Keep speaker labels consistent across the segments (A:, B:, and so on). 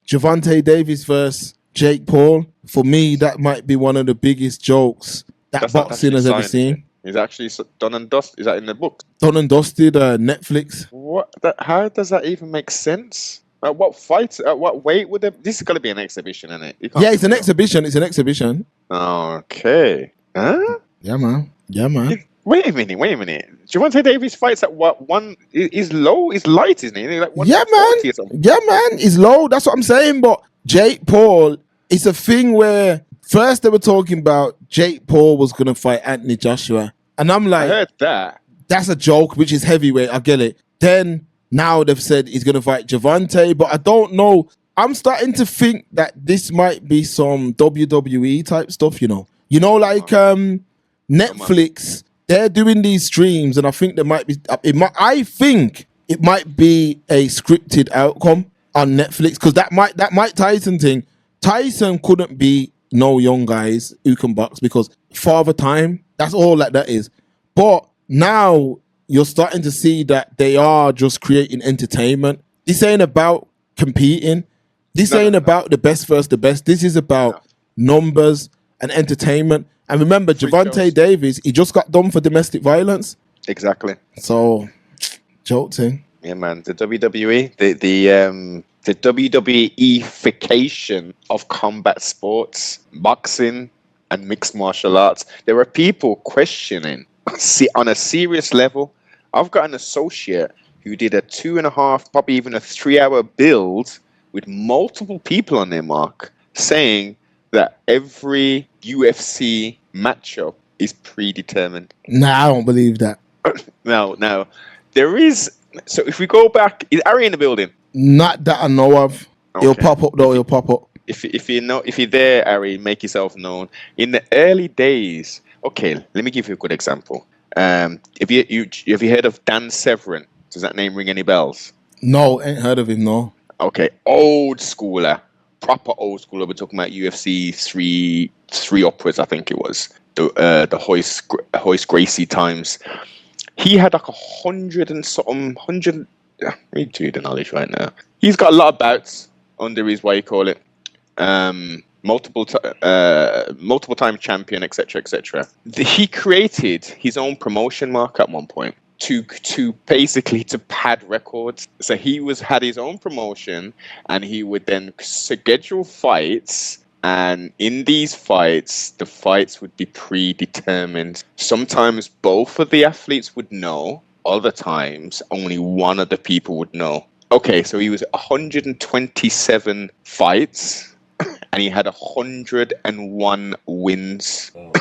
A: Gervonta Davis versus Jake Paul. For me, that might be one of the biggest jokes that boxing has ever seen.
B: It's actually done and dusted. Is that in the book?
A: Done and dusted, Netflix.
B: What? How does that even make sense? At what fight? At what weight would it? This is going to be an exhibition, isn't it?
A: Yeah, it's an exhibition. It's an exhibition.
B: Okay. Huh?
A: Yeah, man.
B: Wait a minute. Gervonta Davis fights at what? One is low, is light, isn't he? Like
A: yeah, man. He's low. That's what I'm saying. But Jake Paul, it's a thing where first they were talking about Jake Paul was going to fight Anthony Joshua. And I'm like,
B: I heard that.
A: That's a joke, which is heavyweight. I get it. Then now they've said he's going to fight Gervonta, but I don't know. I'm starting to think that this might be some WWE type stuff, like Netflix. They're doing these streams, and I think there might be. I think it might be a scripted outcome on Netflix because that Mike Tyson thing. Tyson couldn't be no young guys who can box because Father Time. That's all that is. But now you're starting to see that they are just creating entertainment. This ain't about competing. This ain't about the best versus the best. This is about numbers and entertainment. And remember, Gervonta Davis, he just got done for domestic violence.
B: Exactly.
A: So, jolting.
B: Yeah, man. The WWE, the WWE-ification of combat sports, boxing, and mixed martial arts. There are people questioning. See, on a serious level, I've got an associate who did a 2.5, probably even a 3-hour build with multiple people on their mark, saying that every UFC matchup is predetermined.
A: Nah, I don't believe that.
B: No. There is. So if we go back, is Ari in the building?
A: Not that I know of. Okay. He'll pop up though. He'll pop up.
B: If you're there, Ari, make yourself known. In the early days, okay, let me give you a good example. Have you heard of Dan Severn? Does that name ring any bells?
A: No, ain't heard of him. No.
B: Okay, old schooler, proper old schooler. We're talking about UFC three upwards, I think it was the Hoist Gracie times. He had like 100 and something. Let me do the knowledge right now. He's got a lot of bouts under his, what you call it, multiple time champion, etc. He created his own promotion mark at one point to basically to pad records. So he had his own promotion, and he would then schedule fights. And in these fights, the fights would be predetermined. Sometimes both of the athletes would know. Other times, only one of the people would know. Okay, so he was 127 fights, and he had 101 wins. Oh.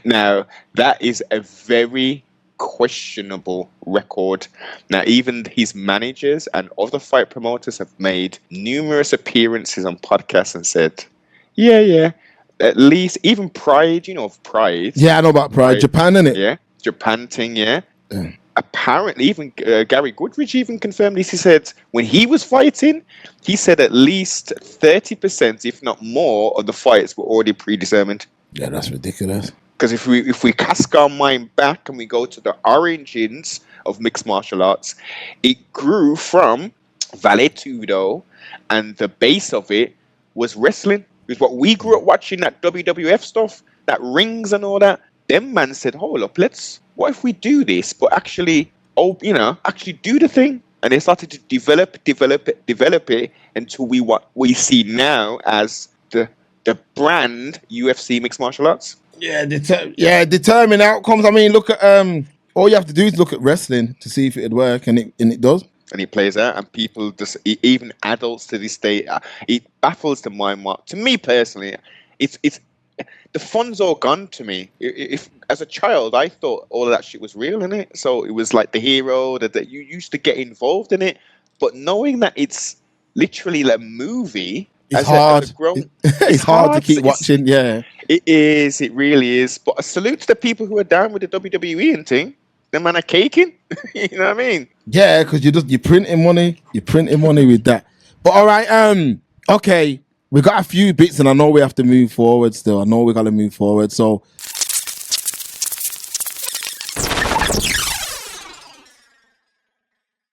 B: Now, that is a very questionable record. Now, even his managers and other fight promoters have made numerous appearances on podcasts and said, yeah, at least, even Pride, of Pride.
A: Yeah, I know about Pride. Japan, innit?
B: Yeah. Japan thing, yeah. Apparently, even Gary Goodridge even confirmed this. He said when he was fighting, he said at least 30%, if not more, of the fights were already predetermined.
A: Yeah, that's ridiculous.
B: Because if we cast our mind back and we go to the origins of mixed martial arts, it grew from Vale Tudo, and the base of it was wrestling. It was what we grew up watching, that WWF stuff, that rings and all that. Them man said, hold up, what if we do this, but actually do the thing? And they started to develop it until what we see now as the brand UFC mixed martial arts.
A: Yeah, determine outcomes. I mean, look at all you have to do is look at wrestling to see if it'd work, and it does.
B: And it plays out, and people just, even adults to this day, it baffles the mind. To me personally, it's the fun's all gone to me. If as a child, I thought all of that shit was real, innit? So it was like the hero that you used to get involved in it. But knowing that it's literally like a movie,
A: it's hard. It's hard to keep watching. Yeah,
B: it is. It really is. But a salute to the people who are down with the WWE and thing. The man are caking. You know what I mean?
A: Yeah, because you're printing money. You're printing money with that. But all right, okay. We got a few bits, and I know we have to move forward still. I know we got to move forward. So